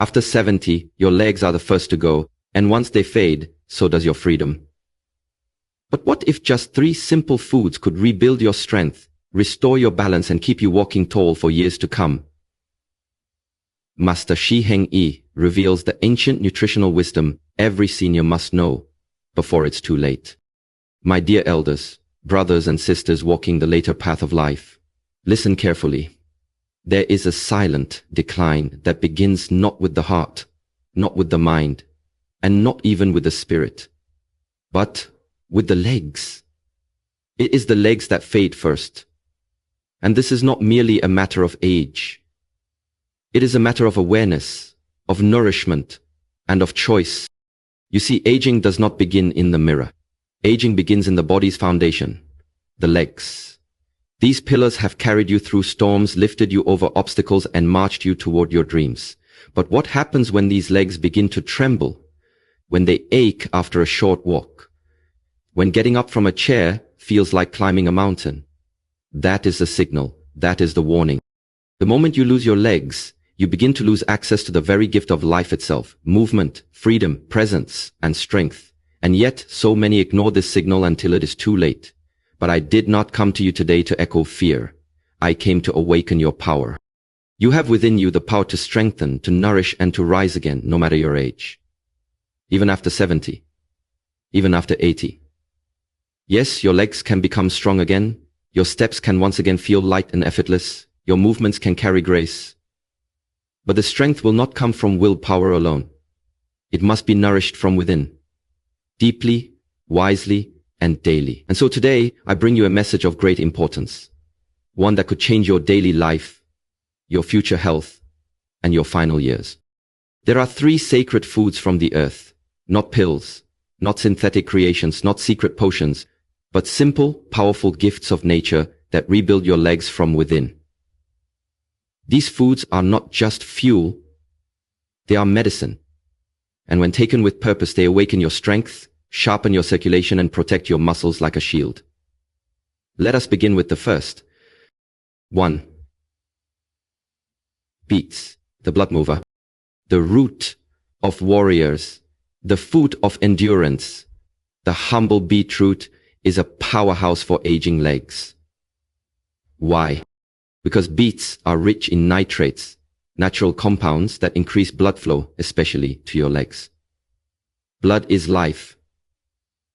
After 70, your legs are the first to go, and once they fade, so does your freedom. But what if just 3 simple foods could rebuild your strength, restore your balance, and keep you walking tall for years to come? Master Shi Heng Yi reveals the ancient nutritional wisdom every senior must know before it's too late. My dear elders, brothers and sisters walking the later path of life, listen carefully. There is a silent decline that begins not with the heart, not with the mind, and not even with the spirit, but with the legs. It is the legs that fade first. And this is not merely a matter of age. It is a matter of awareness, of nourishment, and of choice. You see, aging does not begin in the mirror. Aging begins in the body's foundation, the legs. These pillars have carried you through storms, lifted you over obstacles, and marched you toward your dreams. But what happens when these legs begin to tremble? When they ache after a short walk? When getting up from a chair feels like climbing a mountain? That is the signal. That is the warning. The moment you lose your legs, you begin to lose access to the very gift of life itself, movement, freedom, presence, and strength. And yet, so many ignore this signal until it is too late. But I did not come to you today to echo fear. I came to awaken your power. You have within you the power to strengthen, to nourish, and to rise again, no matter your age. Even after 70. Even after 80. Yes, your legs can become strong again. Your steps can once again feel light and effortless. Your movements can carry grace. But the strength will not come from willpower alone. It must be nourished from within. Deeply, wisely, and daily. And so today, I bring you a message of great importance. One that could change your daily life, your future health, and your final years. There are 3 sacred foods from the earth. Not pills, not synthetic creations, not secret potions, but simple, powerful gifts of nature that rebuild your legs from within. These foods are not just fuel, they are medicine. And when taken with purpose, they awaken your strength, sharpen your circulation, and protect your muscles like a shield. Let us begin with the first. 1. Beets, the blood mover, the root of warriors, the food of endurance. The humble beetroot is a powerhouse for aging legs. Why? Because beets are rich in nitrates, natural compounds that increase blood flow, especially to your legs. Blood is life.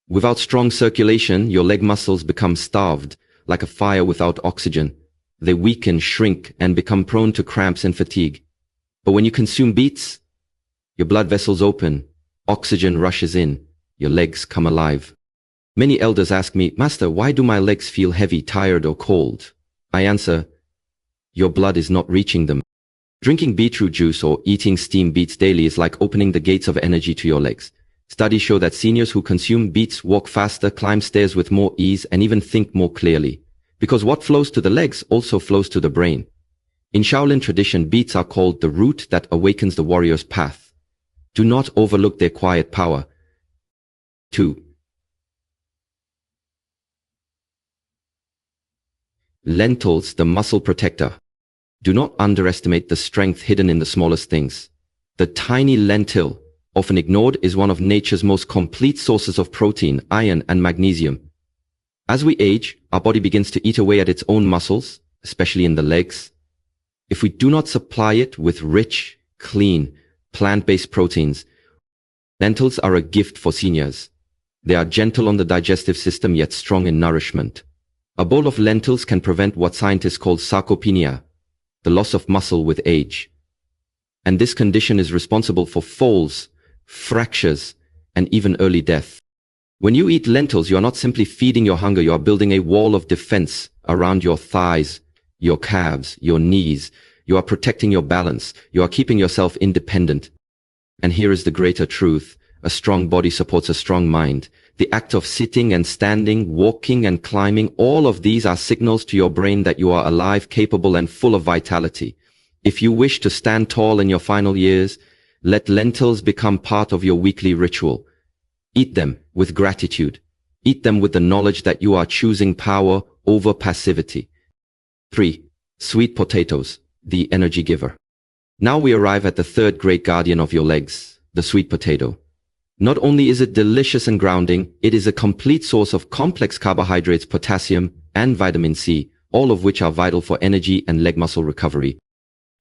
Without strong circulation, your leg muscles become starved, like a fire without oxygen. They weaken, shrink, and become prone to cramps and fatigue. But when you consume beets, your blood vessels open, oxygen rushes in, your legs come alive. Many elders ask me, Master, why do my legs feel heavy, tired, or cold? I answer, your blood is not reaching them. Drinking beetroot juice or eating steamed beets daily is like opening the gates of energy to your legs. Studies show that seniors who consume beets walk faster, climb stairs with more ease, and even think more clearly. Because what flows to the legs also flows to the brain. In Shaolin tradition, beets are called the root that awakens the warrior's path. Do not overlook their quiet power. 2. Lentils, the muscle protector. Do not underestimate the strength hidden in the smallest things. The tiny lentil, often ignored, is one of nature's most complete sources of protein, iron, and magnesium. As we age, our body begins to eat away at its own muscles, especially in the legs. If we do not supply it with rich, clean, plant-based proteins, lentils are a gift for seniors. They are gentle on the digestive system yet strong in nourishment. A bowl of lentils can prevent what scientists call sarcopenia, the loss of muscle with age. And this condition is responsible for falls, fractures, and even early death. When you eat lentils, you are not simply feeding your hunger, you are building a wall of defense around your thighs, your calves, your knees. You are protecting your balance. You are keeping yourself independent. And here is the greater truth. A strong body supports a strong mind. The act of sitting and standing, walking and climbing, all of these are signals to your brain that you are alive, capable, and full of vitality. If you wish to stand tall in your final years, let lentils become part of your weekly ritual. Eat them with gratitude. Eat them with the knowledge that you are choosing power over passivity. 3. Sweet potatoes, the energy giver. Now we arrive at the third great guardian of your legs, the sweet potato. Not only is it delicious and grounding, it is a complete source of complex carbohydrates, potassium, and vitamin C, all of which are vital for energy and leg muscle recovery.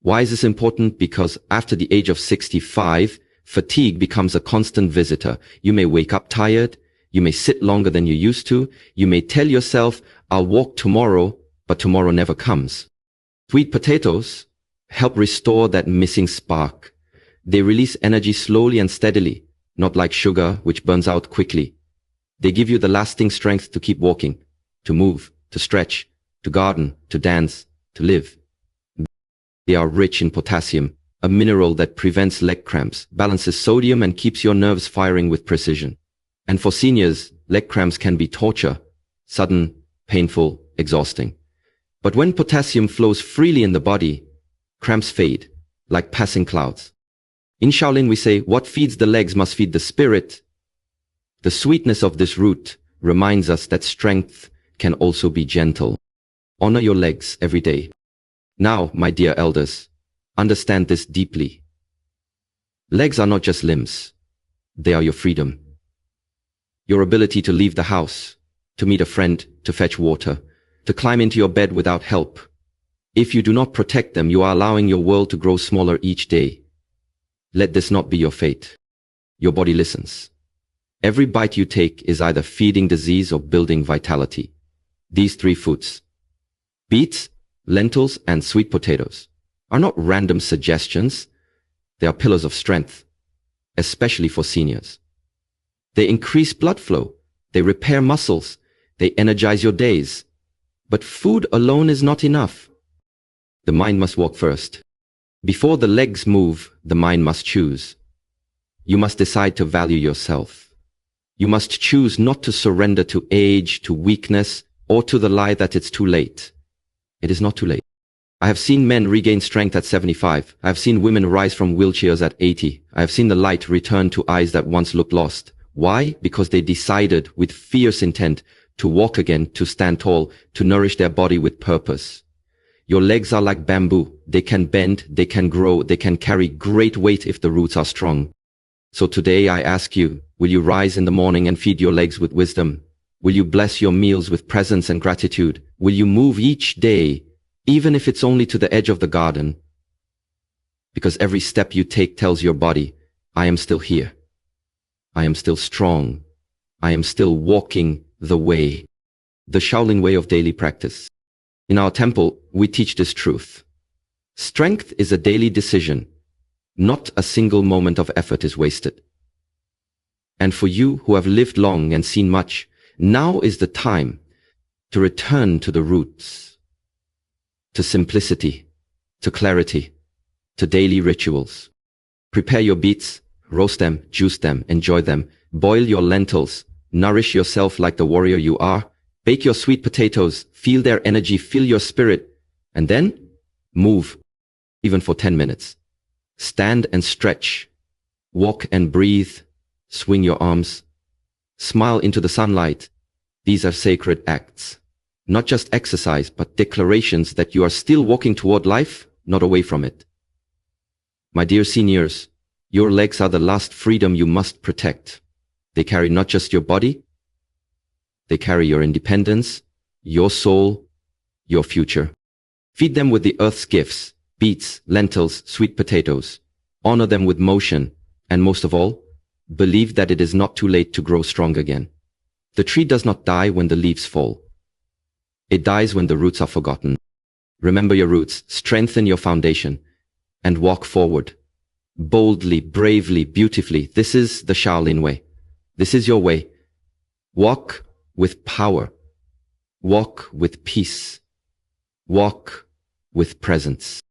Why is this important? Because after the age of 65, fatigue becomes a constant visitor. You may wake up tired, you may sit longer than you used to, you may tell yourself, I'll walk tomorrow, but tomorrow never comes. Sweet potatoes help restore that missing spark. They release energy slowly and steadily, not like sugar, which burns out quickly. They give you the lasting strength to keep walking, to move, to stretch, to garden, to dance, to live. They are rich in potassium, a mineral that prevents leg cramps, balances sodium, and keeps your nerves firing with precision. And for seniors, leg cramps can be torture, sudden, painful, exhausting. But when potassium flows freely in the body, cramps fade, like passing clouds. In Shaolin we say, what feeds the legs must feed the spirit. The sweetness of this root reminds us that strength can also be gentle. Honor your legs every day. Now, my dear elders, understand this deeply. Legs are not just limbs. They are your freedom. Your ability to leave the house, to meet a friend, to fetch water, to climb into your bed without help. If you do not protect them, you are allowing your world to grow smaller each day. Let this not be your fate. Your body listens. Every bite you take is either feeding disease or building vitality. These three foods, beets, lentils, and sweet potatoes, are not random suggestions. They are pillars of strength, especially for seniors. They increase blood flow. They repair muscles. They energize your days. But food alone is not enough. The mind must walk first. Before the legs move, the mind must choose. You must decide to value yourself. You must choose not to surrender to age, to weakness, or to the lie that it's too late. It is not too late. I have seen men regain strength at 75. I have seen women rise from wheelchairs at 80. I have seen the light return to eyes that once looked lost. Why? Because they decided with fierce intent to walk again, to stand tall, to nourish their body with purpose. Your legs are like bamboo. They can bend, they can grow, they can carry great weight if the roots are strong. So today I ask you, will you rise in the morning and feed your legs with wisdom? Will you bless your meals with presence and gratitude? Will you move each day, even if it's only to the edge of the garden? Because every step you take tells your body, I am still here. I am still strong. I am still walking the way, the Shaolin way of daily practice. In our temple, we teach this truth. Strength is a daily decision. Not a single moment of effort is wasted. And for you who have lived long and seen much, now is the time to return to the roots, to simplicity, to clarity, to daily rituals. Prepare your beets, roast them, juice them, enjoy them. Boil your lentils, nourish yourself like the warrior you are. Bake your sweet potatoes, feel their energy, feel your spirit, and then move, even for 10 minutes. Stand and stretch, walk and breathe, swing your arms, smile into the sunlight. These are sacred acts, not just exercise, but declarations that you are still walking toward life, not away from it. My dear seniors, your legs are the last freedom you must protect. They carry not just your body, they carry your independence, your soul, your future. Feed them with the earth's gifts, beets, lentils, sweet potatoes. Honor them with motion, and most of all, believe that it is not too late to grow strong again. The tree does not die when the leaves fall. It dies when the roots are forgotten. Remember your roots, strengthen your foundation, and walk forward. Boldly, bravely, beautifully. This is the Shaolin way. This is your way. Walk with power. Walk with peace. Walk with presence.